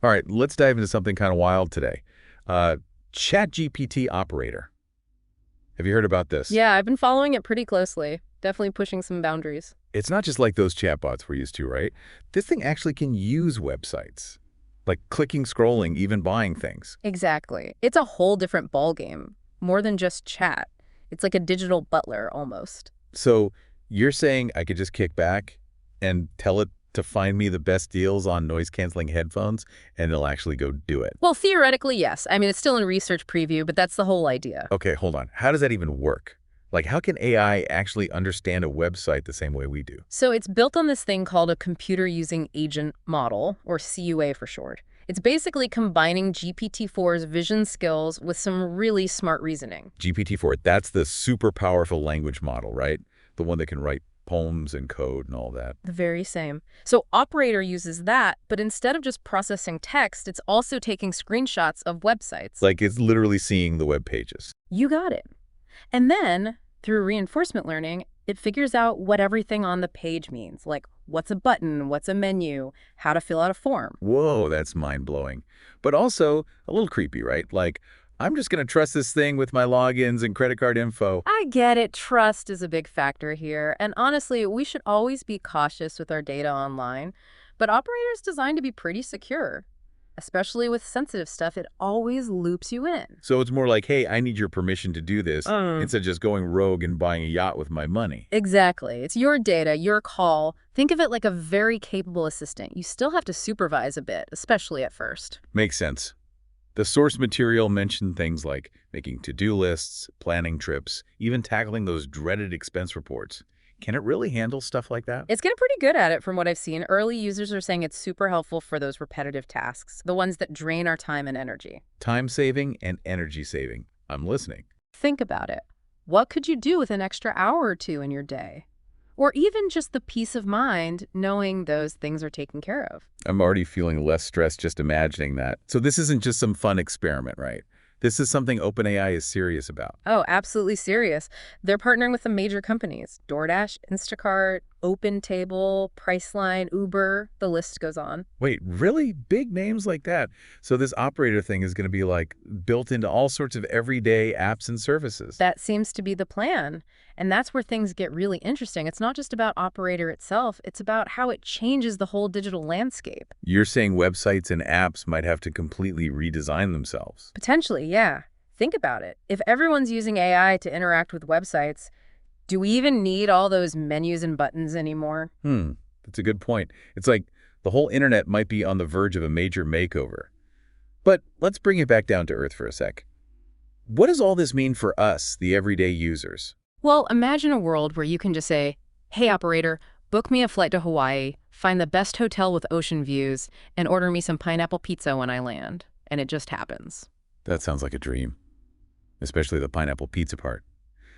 All right, let's dive into something kind of wild today. Uh, ChatGPT operator. Have you heard about this? Yeah, I've been following it pretty closely. Definitely pushing some boundaries. It's not just like those chatbots we're used to, right? This thing actually can use websites, like clicking, scrolling, even buying things. Exactly. It's a whole different ballgame. More than just chat. It's like a digital butler almost. So you're saying I could just kick back and tell it to find me the best deals on noise-canceling headphones, and it'll actually go do it? Well, theoretically, yes. I mean, it's still in research preview, but that's the whole idea. Okay, hold on. How does that even work? Like, how can AI actually understand a website the same way we do? So it's built on this thing called a computer using agent model, or CUA for short. It's basically combining GPT-4's vision skills with some really smart reasoning. GPT-4, that's the super powerful language model, right? The one that can write poems and code and all that. The very same. So Operator uses that, but instead of just processing text, it's also taking screenshots of websites. Like, it's literally seeing the web pages. You got it. And then, through reinforcement learning, it figures out what everything on the page means, like what's a button, what's a menu, how to fill out a form. Whoa, that's mind-blowing. But also a little creepy, right? Like, I'm just going to trust this thing with my logins and credit card info. I get it. Trust is a big factor here. And honestly, we should always be cautious with our data online. But Operator is designed to be pretty secure. Especially with sensitive stuff, it always loops you in. So it's more like, hey, I need your permission to do this, Mm. instead of just going rogue and buying a yacht with my money. Exactly. It's your data, your call. Think of it like a very capable assistant. You still have to supervise a bit, especially at first. Makes sense. The source material mentioned things like making to-do lists, planning trips, even tackling those dreaded expense reports. Can it really handle stuff like that? It's getting pretty good at it from what I've seen. Early users are saying it's super helpful for those repetitive tasks, the ones that drain our time and energy. Time saving and energy saving. I'm listening. Think about it. What could you do with an extra hour or two in your day? Or even just the peace of mind knowing those things are taken care of. I'm already feeling less stressed just imagining that. So this isn't just some fun experiment, right? This is something OpenAI is serious about. Oh, absolutely serious. They're partnering with the major companies. DoorDash, Instacart, OpenTable, Priceline, Uber, the list goes on. Wait, really? Big names like that? So this operator thing is going to be like built into all sorts of everyday apps and services. That seems to be the plan. And that's where things get really interesting. It's not just about Operator itself, it's about how it changes the whole digital landscape. You're saying websites and apps might have to completely redesign themselves. Potentially, yeah. Think about it. If everyone's using AI to interact with websites, do we even need all those menus and buttons anymore? That's a good point. It's like the whole internet might be on the verge of a major makeover. But let's bring it back down to earth for a sec. What does all this mean for us, the everyday users? Well, imagine a world where you can just say, hey, operator, book me a flight to Hawaii, find the best hotel with ocean views, and order me some pineapple pizza when I land. And it just happens. That sounds like a dream, especially the pineapple pizza part.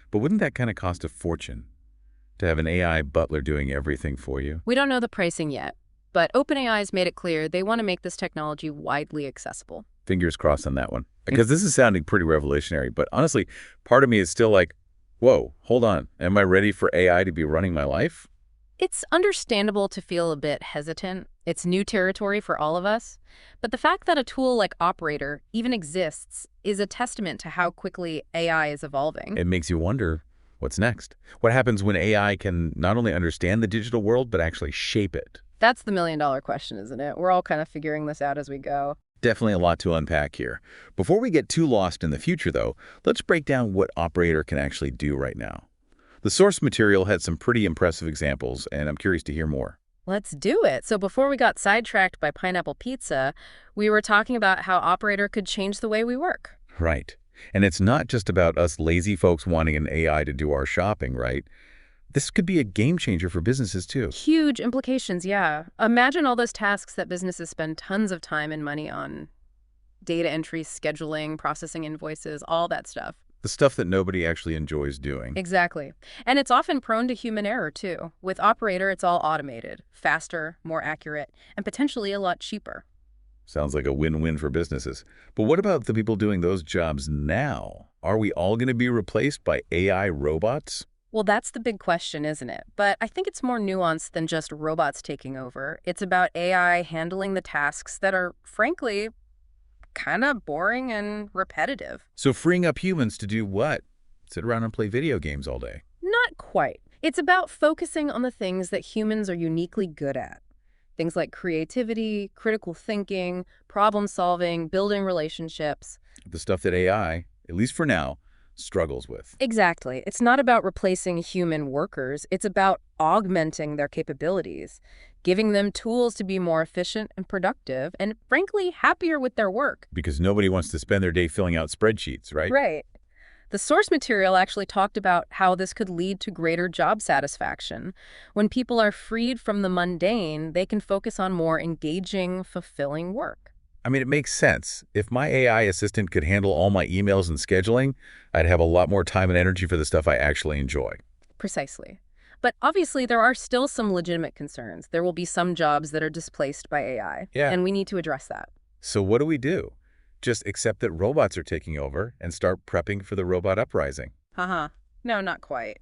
But wouldn't that kind of cost a fortune to have an AI butler doing everything for you? We don't know the pricing yet, but OpenAI's made it clear they want to make this technology widely accessible. Fingers crossed on that one. Because this is sounding pretty revolutionary, but honestly, part of me is still like, whoa, hold on. Am I ready for AI to be running my life? It's understandable to feel a bit hesitant. It's new territory for all of us. But the fact that a tool like Operator even exists is a testament to how quickly AI is evolving. It makes you wonder, what's next? What happens when AI can not only understand the digital world, but actually shape it? That's the million-dollar question, isn't it? We're all kind of figuring this out as we go. Definitely a lot to unpack here. Before we get too lost in the future, though, let's break down what Operator can actually do right now. The source material had some pretty impressive examples, and I'm curious to hear more. Let's do it. So before we got sidetracked by pineapple pizza, we were talking about how Operator could change the way we work. Right. And it's not just about us lazy folks wanting an AI to do our shopping, right? This could be a game changer for businesses, too. Huge implications, yeah. Imagine all those tasks that businesses spend tons of time and money on. Data entry, scheduling, processing invoices, all that stuff. The stuff that nobody actually enjoys doing. Exactly. And it's often prone to human error, too. With Operator, it's all automated, faster, more accurate, and potentially a lot cheaper. Sounds like a win-win for businesses. But what about the people doing those jobs now? Are we all going to be replaced by AI robots? Well, that's the big question, isn't it? But I think it's more nuanced than just robots taking over. It's about AI handling the tasks that are, frankly, kind of boring and repetitive. So freeing up humans to do what? Sit around and play video games all day. Not quite. It's about focusing on the things that humans are uniquely good at. Things like creativity, critical thinking, problem solving, building relationships. The stuff that AI, at least for now, struggles with. Exactly. It's not about replacing human workers. It's about augmenting their capabilities, giving them tools to be more efficient and productive, and frankly, happier with their work. Because nobody wants to spend their day filling out spreadsheets, right? Right. The source material actually talked about how this could lead to greater job satisfaction. When people are freed from the mundane, they can focus on more engaging, fulfilling work. I mean, it makes sense. If my AI assistant could handle all my emails and scheduling, I'd have a lot more time and energy for the stuff I actually enjoy. Precisely. But obviously, there are still some legitimate concerns. There will be some jobs that are displaced by AI, Yeah. and we need to address that. So what do we do? Just accept that robots are taking over and start prepping for the robot uprising. Haha. No, not quite.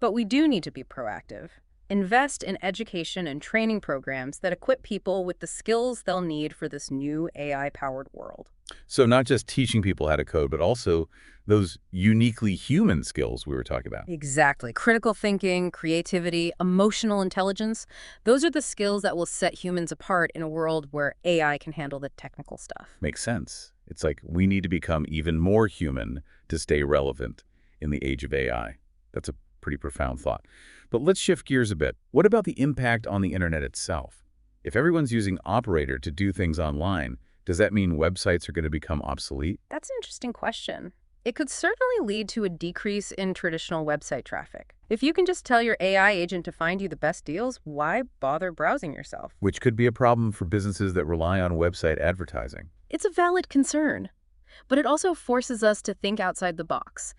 But we do need to be proactive. Invest in education and training programs that equip people with the skills they'll need for this new AI-powered world. So not just teaching people how to code, but also those uniquely human skills we were talking about. Exactly. Critical thinking, creativity, emotional intelligence, those are the skills that will set humans apart in a world where AI can handle the technical stuff. Makes sense. It's like we need to become even more human to stay relevant in the age of AI. That's a pretty profound thought. But let's shift gears a bit. What about the impact on the internet itself? If everyone's using Operator to do things online, does that mean websites are going to become obsolete? That's an interesting question. It could certainly lead to a decrease in traditional website traffic. If you can just tell your AI agent to find you the best deals, why bother browsing yourself? Which could be a problem for businesses that rely on website advertising. It's a valid concern, but it also forces us to think outside the box.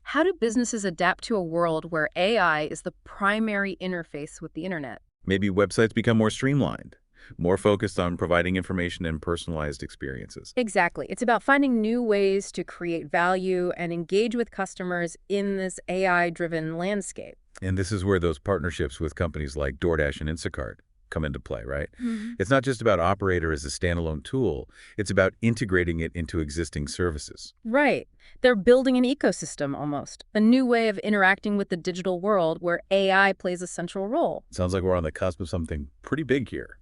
How do businesses adapt to a world where AI is the primary interface with the internet? Maybe websites become more streamlined, more focused on providing information and personalized experiences. Exactly. It's about finding new ways to create value and engage with customers in this AI-driven landscape. And this is where those partnerships with companies like DoorDash and Instacart come into play, right? Mhm. It's not just about Operator as a standalone tool. It's about integrating it into existing services. Right. They're building an ecosystem almost, a new way of interacting with the digital world where AI plays a central role. Sounds like we're on the cusp of something pretty big here.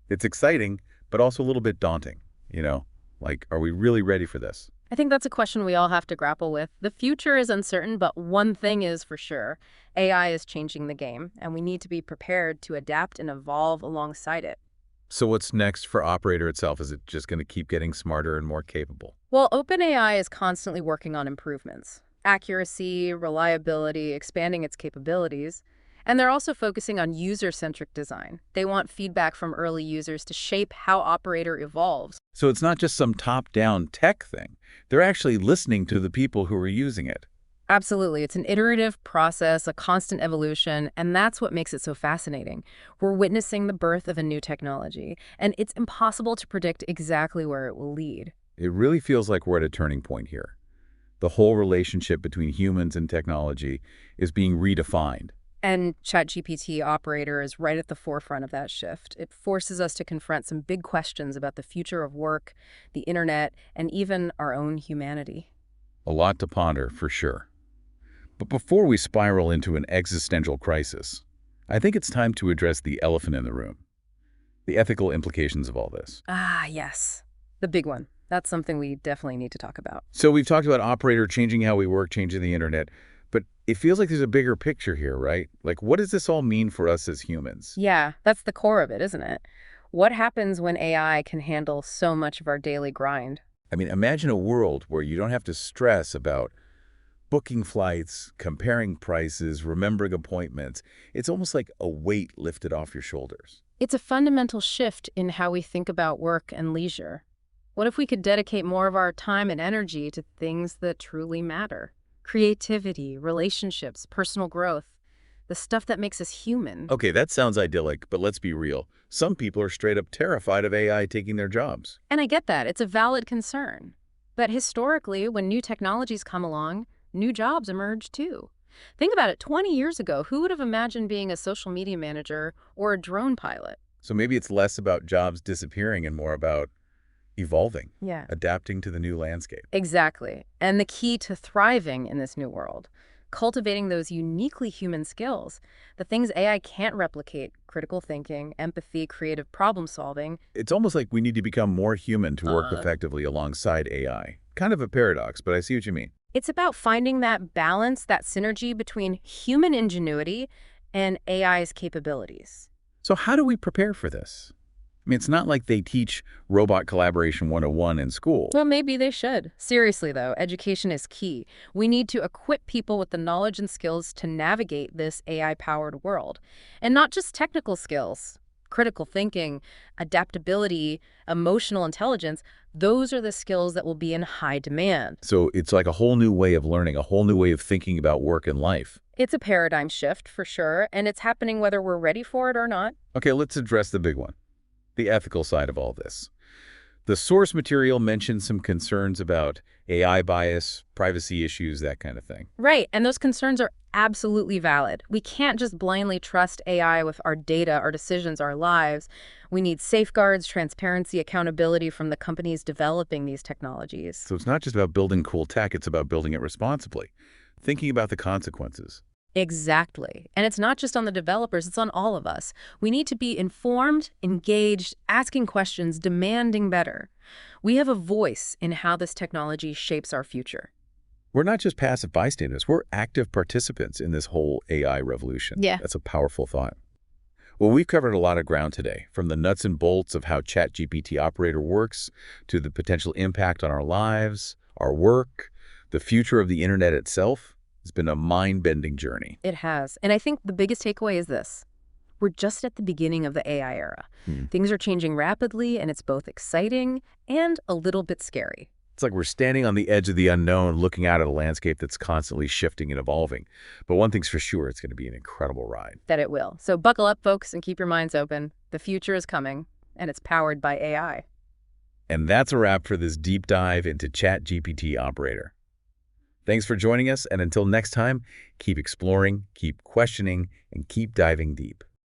It's exciting, but also a little bit daunting, you know? Like, are we really ready for this? I think that's a question we all have to grapple with. The future is uncertain, but one thing is for sure. AI is changing the game, and we need to be prepared to adapt and evolve alongside it. So what's next for Operator itself? Is it just going to keep getting smarter and more capable? Well, OpenAI is constantly working on improvements. Accuracy, reliability, expanding its capabilities. And they're also focusing on user-centric design. They want feedback from early users to shape how Operator evolves. So it's not just some top-down tech thing. They're actually listening to the people who are using it. Absolutely. It's an iterative process, a constant evolution, and that's what makes it so fascinating. We're witnessing the birth of a new technology, and it's impossible to predict exactly where it will lead. It really feels like we're at a turning point here. The whole relationship between humans and technology is being redefined. And ChatGPT Operator is right at the forefront of that shift. It forces us to confront some big questions about the future of work, the internet, and even our own humanity. A lot to ponder, for sure. But before we spiral into an existential crisis, I think it's time to address the elephant in the room. The ethical implications of all this. Ah, yes. The big one. That's something we definitely need to talk about. So we've talked about Operator changing how we work, changing the internet, but it feels like there's a bigger picture here, right? Like, what does this all mean for us as humans? Yeah, that's the core of it, isn't it? What happens when AI can handle so much of our daily grind? I mean, imagine a world where you don't have to stress about booking flights, comparing prices, remembering appointments. It's almost like a weight lifted off your shoulders. It's a fundamental shift in how we think about work and leisure. What if we could dedicate more of our time and energy to things that truly matter? Creativity, relationships, personal growth, the stuff that makes us human. Okay, that sounds idyllic, but let's be real. Some people are straight up terrified of AI taking their jobs. And I get that. It's a valid concern. But historically, when new technologies come along, new jobs emerge too. Think about it, 20 years ago, who would have imagined being a social media manager or a drone pilot? So maybe it's less about jobs disappearing and more about evolving, Yeah. adapting to the new landscape. Exactly. And the key to thriving in this new world, cultivating those uniquely human skills, the things AI can't replicate, critical thinking, empathy, creative problem solving. It's almost like we need to become more human to work effectively alongside AI. Kind of a paradox, but I see what you mean. It's about finding that balance, that synergy between human ingenuity and AI's capabilities. So how do we prepare for this? I mean, it's not like they teach Robot Collaboration 101 in school. Well, maybe they should. Seriously, though, education is key. We need to equip people with the knowledge and skills to navigate this AI-powered world. And not just technical skills. Critical thinking, adaptability, emotional intelligence, those are the skills that will be in high demand. So it's like a whole new way of learning, a whole new way of thinking about work and life. It's a paradigm shift, for sure, and it's happening whether we're ready for it or not. Okay, let's address the big one, the ethical side of all this. The source material mentions some concerns about AI bias, privacy issues, that kind of thing. Right, and those concerns are absolutely valid. We can't just blindly trust AI with our data, our decisions, our lives. We need safeguards, transparency, accountability from the companies developing these technologies. So it's not just about building cool tech, it's about building it responsibly, thinking about the consequences. Exactly. And it's not just on the developers, it's on all of us. We need to be informed, engaged, asking questions, demanding better. We have a voice in how this technology shapes our future. We're not just passive bystanders, we're active participants in this whole AI revolution. Yeah. That's a powerful thought. Well, we've covered a lot of ground today, from the nuts and bolts of how ChatGPT operator works to the potential impact on our lives, our work, the future of the internet itself. It's been a mind-bending journey. It has. And I think the biggest takeaway is this. We're just at the beginning of the AI era. Things are changing rapidly, and it's both exciting and a little bit scary. It's like we're standing on the edge of the unknown, looking out at a landscape that's constantly shifting and evolving. But one thing's for sure, it's going to be an incredible ride. That it will. So buckle up, folks, and keep your minds open. The future is coming, and it's powered by AI. And that's a wrap for this deep dive into ChatGPT operator. Thanks for joining us, and until next time, keep exploring, keep questioning, and keep diving deep.